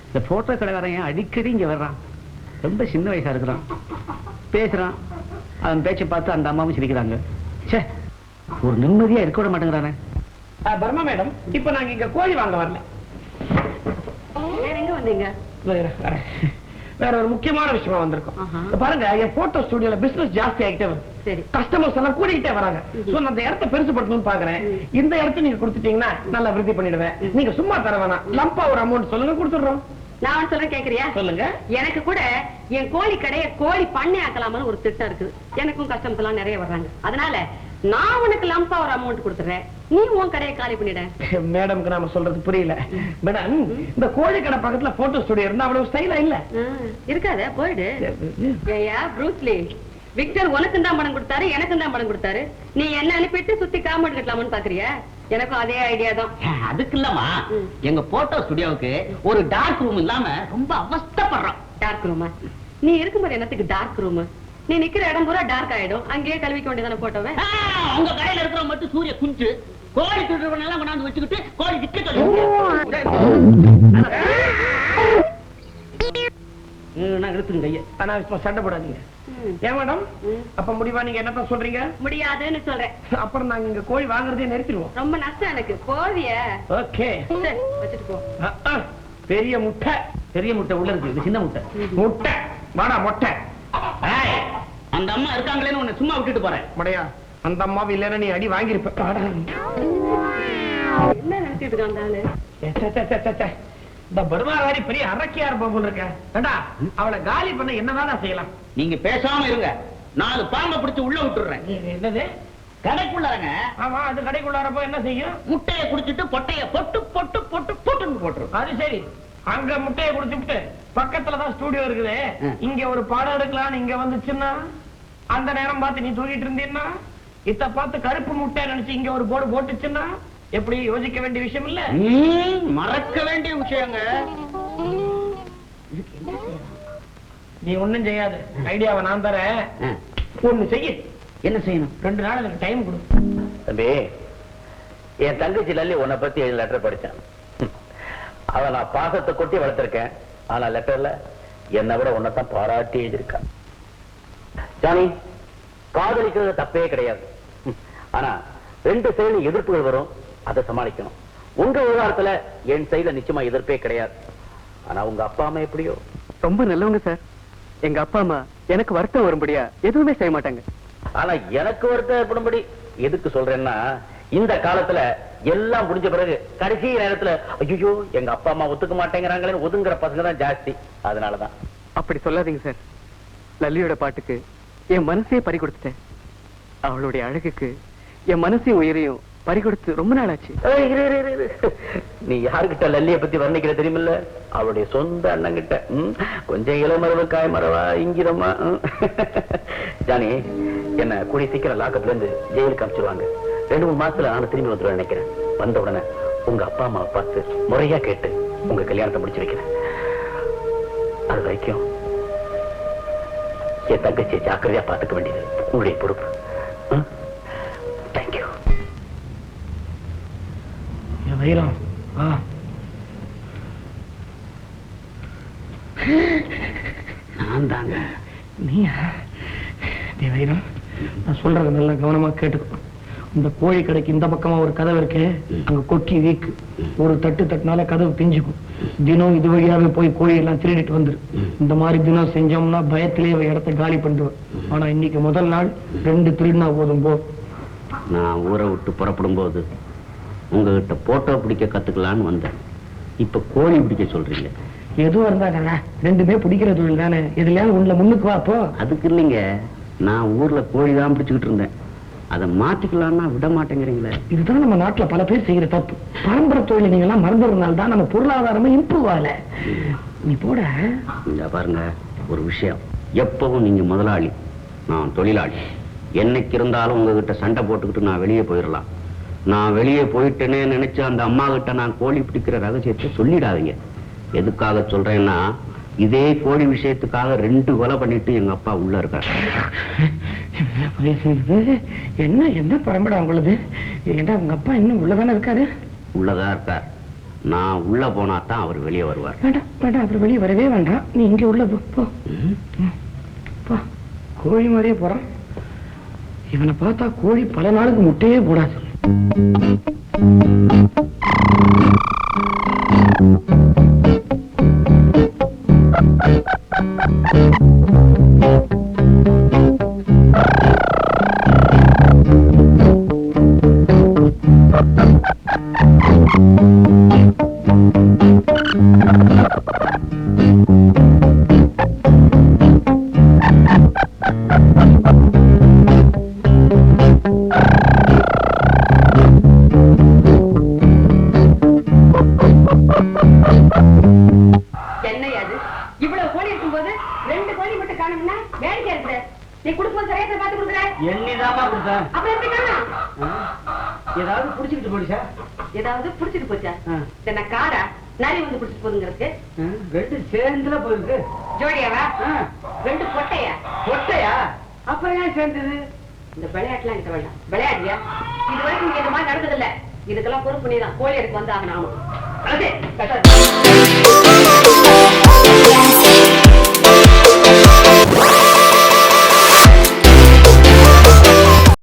இந்த போட்டோ கடைக்காரன் அடிக்கடி இங்க வர்றான். ரொம்ப சின்ன வயசா இருக்கிறான், பேசுறான். அவன் பேச்சை பார்த்து அந்த அம்மாவும் சிரிக்கிறாங்க. சே, ஒரு நிம்மதியா இருக்க விட மாட்டேங்கிறானே. பர்மா மேடம், இப்ப நாங்க இங்க கோழி வாங்க வரல. எங்க வந்தீங்க? வேற ஒரு முக்கியமான விஷயமா வந்திருக்கோம். பாருங்க, என் போட்டோ ஸ்டுடியோல பிசினஸ் ஜாஸ்தி ஆகிட்டே வருது. கஸ்டமர்ஸ் எல்லாம் கூடிக்கிட்டே வராங்க. அந்த இடத்தை பெருசுபடுத்தணும்னு பாக்குறேன். இந்த இடத்தை நீங்க கொடுத்துட்டீங்கன்னா நல்லா விருத்தி பண்ணிடுவேன். நீங்க சும்மா தர வேணாம், லம்பா ஒரு அமௌண்ட் சொல்லுங்க, கொடுத்துடுறோம். நான் சொல்றேன், கேக்குறியா? சொல்லுங்க. எனக்கு கூட என் கோழி கடைய கோழி பண்ணை ஆக்கலாம்னு ஒரு திட்டம் இருக்குது. எனக்கும் கஸ்டமர்ஸ் எல்லாம் நிறைய வர்றாங்க. அதனால நான் உனக்கு லம்பா ஒரு அமௌண்ட் கொடுத்துறேன், நீ உன் கடையை காலி பண்ணிட. மேடம்க்கு நாம சொல்றது புரியல. மேடம், இந்த கோழி கடை பக்கத்துல போட்டோ ஸ்டுடியோ இருந்தா அவ்வளவு ஸ்டைலா இல்ல. இருக்காத, போயிடு. ஏயா ப்ரூஸ்லி, விக்டர் உனக்கு தான் பணம் கொடுத்தாரு, எனக்கு தான் பணம் கொடுத்தாரு. நீ என்ன அனுப்பிட்டு சுத்தி காமெண்ட் கட்டலாம்னு பாக்குறியா? எனக்கும் அதே ஐடியா தான். அதுக்கு இல்லமா, எங்க போட்டோ ஸ்டுடியோவுக்கு ஒரு டார்க் ரூம் இல்லாம ரொம்ப அவஸ்தைப்படுறோம். டார்க் ரூமா? நீ இருக்கும்போது என்னத்துக்கு டார்க் ரூம்? நீ நிக்கிற இடம் பூரா டார்க் ஆயிடும், அங்கேயே கழுவிக்க வேண்டியதான போட்டோவே. உங்க கடையில இருக்கிற மட்டும் சூரிய குஞ்சு கோழி துடுறவனெல்லாம் கொண்டாந்து வச்சுக்கிட்டு கோழி விற்க சொல்லி எடுத்துங்க கைய. ஆனா இப்ப சண்டை போடாதீங்க. ஏன் மேடம், அப்ப முடிவா நீங்க என்னதான் சொல்றீங்க? முடியாதுன்னு சொல்றேன். அப்புறம் நாங்க இங்க கோழி வாங்குறதே நிறுத்திடுவோம். ரொம்ப நஷ்டம் எனக்கு. போவிய? ஓகே, வச்சுட்டு போ. பெரிய முட்டை. பெரிய முட்டை உள்ள இருக்கு, இது சின்ன முட்டை. முட்டை வாடா மொட்டை. அந்த அம்மா இருக்காங்களேன்னு உன்னை சும்மா விட்டுட்டு போறேன். மடையா, அந்த அம்மாவை இல்லைன்னா நீ அடி வாங்கிருப்ப. என்ன நினைச்சிட்டு இருக்காங்க? இந்த பர்மாவாரி பெரிய அரக்கியா இருப்பா போல இருக்க. வேண்டா, அவளை காலி பண்ண என்னதான் செய்யலாம்? நீங்க பேசாம இருங்க, 4 பாம்பை பிடிச்சு உள்ள விட்டுறேன். என்னது? கடைக்குள்ளாரங்க. ஆமா, அது கடைக்குள்ளாரப்போ என்ன செய்யும்? முட்டையை குடிச்சிட்டு பொட்டைய பொட்டு பொட்டு பொட்டு பொட்டுன்னு போட்டுரும். அது சரி, அங்க முட்டையை குடிச்சுட்டு பக்கத்துலதான் ஸ்டுடியோ இருக்குது, இங்க ஒரு பாடம் எடுக்கலான்னு இங்க வந்துச்சுன்னா, அந்த நேரம் பார்த்து நீ தூங்கிட்டு இருந்தீன்னா, இத பார்த்து கருப்பு முட்டை நினைச்சு இங்க ஒரு போர்டு போட்டுச்சுன்னா, எப்படி யோசிக்க வேண்டிய விஷயம் இல்ல? மறக்க வேண்டிய விஷயங்க. நீ ஒண்ணும் செய்யாது, ஐடியாவை நான் தரேன். ஒண்ணு செய்ய. என்ன செய்யணும்? 2 நாள் எனக்கு டைம் கொடு. தம்பி, என் தங்கச்சி லல்லி உன்னை பத்தி 7 லெட்டர் படிச்சான். அவ நான் பாசத்தை கொட்டி வளர்த்திருக்கேன். ஆனா லெட்டர்ல என்னை விட உன்னைத்தான் பாராட்டி எழுதியிருக்கா. ஜானி, காதலிக்கிறது தப்பே கிடையாது. ஆனா 2 சைடுல எதிர்ப்புகள் வரும், அதை சமாளிக்கணும். உங்க விவகாரத்துல என் சைடுல நிச்சயமா எதிர்ப்பே கிடையாது. ஆனா உங்க அப்பா அம்மா எப்படியோ ரொம்ப நல்லவங்க சார். எங்க அப்பா அம்மா எனக்கு வருத்தம் வரும்படியா எதுவுமே செய்ய மாட்டாங்க. ஆனா எனக்கு வருத்தம் ஏற்படும்படி எதுக்கு சொல்றேன்னா, இந்த காலத்துல எல்லாம் முடிஞ்ச பிறகு கடைசி நேரத்துல ஐயோ எங்க அப்பா அம்மா ஒத்துக்க மாட்டேங்கிறாங்களேன்னு ஒதுங்குற பசங்க தான் ஜாஸ்தி. அதனாலதான். அப்படி சொல்லாதீங்க சார். லல்லியோட பாட்டுக்கு என் மனசே பறி கொடுத்துட்டேன். அவளுடைய அழகுக்கு என் மனசையும் உயிரையும் பறி கொடுத்து ரொம்ப நாள் ஆச்சு. நீ யாருக்கிட்ட லல்லிய பத்தி வர்ணிக்கிற தெரியுமில்ல? அவளுடைய சொந்த அண்ணன் கிட்ட. கொஞ்சம் இளமரவு காய்மரவா இங்கிரமா. ஜானி, என்ன கூடி சீக்கிரம் லாக்கப்ல இருந்து ஜெயிலுக்கு அனுப்பிச்சிருவாங்க. 2-3 மாசத்துல நான் திரும்பி வந்துருவேன் நினைக்கிறேன். வந்த உடனே உங்க அப்பா அம்மாவை பார்த்து முறையா கேட்டு உங்க கல்யாணத்தை முடிச்சு வைக்கிறேன். அது வரைக்கும் என் தங்கச்சியை ஜாக்கிரதையா பார்த்துக்க வேண்டியது உங்களுடைய பொறுப்பு. தேங்க்யூ. வைரம், நான் தாங்க. நீயா? வைரம், நான் சொல்றது நல்லா கவனமா கேட்டுக்கோ. இந்த கோழி கடைக்கு இந்த பக்கமா ஒரு கதவு இருக்கு, அங்க கொக்கி வீக்கு. ஒரு தட்டு தட்டினால கதவு பிஞ்சுக்கும். தினம் இது வழியாவே போய் கோழி எல்லாம் திருடிட்டு வந்துரு. இந்த மாதிரி தினம் செஞ்சோம்னா பயத்திலேயே இடத்தை காலி பண்ணிடுவேன். ஆனா இன்னைக்கு முதல் நாள் 2 திருடினா போதும் போ. நான் ஊரை விட்டு புறப்படும் போது உங்ககிட்ட போட்டோ பிடிக்க கத்துக்கலான்னு வந்தேன். இப்ப கோழி பிடிக்க சொல்றீங்க. எதுவும் இருந்தா 2மே பிடிக்கிற தொழில் தானே. எதுலயாவது உள்ள முன்னுக்கு வாப்போ. அதுக்கு இல்லைங்க, நான் ஊர்ல கோழி தான் பிடிச்சுக்கிட்டு இருந்தேன். அதை மாத்திக்கலாம்னா விட மாட்டேங்கிறீங்களே. இதுதான் நம்ம நாட்டுல பல பேர் செய்யற தப்பு. பரம்பரை தொழில் நீங்க எல்லாம் மறந்துறதுனால தான் நம்ம பொருளாதாரமே இம்ப்ரூவ் ஆகல. நீ போட. இங்க பாருங்க, ஒரு விஷயம். எப்பவும் நீங்க முதலாளி, நான் தொழிலாளி. என்னைக்கு இருந்தாலும் உங்ககிட்ட சண்டை போட்டுக்கிட்டு நான் வெளியே போயிடலாம். நான் வெளியே போயிட்டேனே நினைச்சு அந்த அம்மா கிட்ட நான் கோழி பிடிக்கிற ரகசியத்தை சொல்லிடாதீங்க. எதுக்காக சொல்றேன்னா, இதே கோழி விஷயத்துக்காக 2 கொலை பண்ணிட்டு எங்க அப்பா உள்ள இருக்காரு. என்ன என்ன பரம்பரை உங்களது? ஏண்டா உங்க அப்பா இன்னும் உள்ளதானே இருக்காரு? உள்ளதா இருக்கார். நான் உள்ள போனா தான் அவர் வெளியே வருவார். வேண்டாம் வேண்டாம், அவர் வெளியே வரவே வேண்டாம். நீ இங்க உள்ள போ. போ. கோழி மாதிரியே போறான். இவனை பார்த்தா கோழி பல நாளுக்கு முட்டையே போடாது. ஏதாவது புடிச்சிட்டு போடுச்சா? ஏதாவது புடிச்சிட்டு போச்சா? என்ன காடா நரி வந்து புடிச்சிட்டு போதுங்கிறதுக்கு? ரெண்டு சேர்ந்துல போயிருக்கு. ஜோடியாவா? ரெண்டு பொட்டையா? பொட்டையா? அப்புறம் ஏன் சேர்ந்தது? இந்த விளையாட்டுலாம் எனக்கு வேண்டாம். விளையாடியா? இது வரைக்கும் இங்க இந்த மாதிரி நடந்ததில்ல. இதுக்கெல்லாம் பொறுப்பு நீதான். கோழி எடுத்து வந்து ஆகணும்.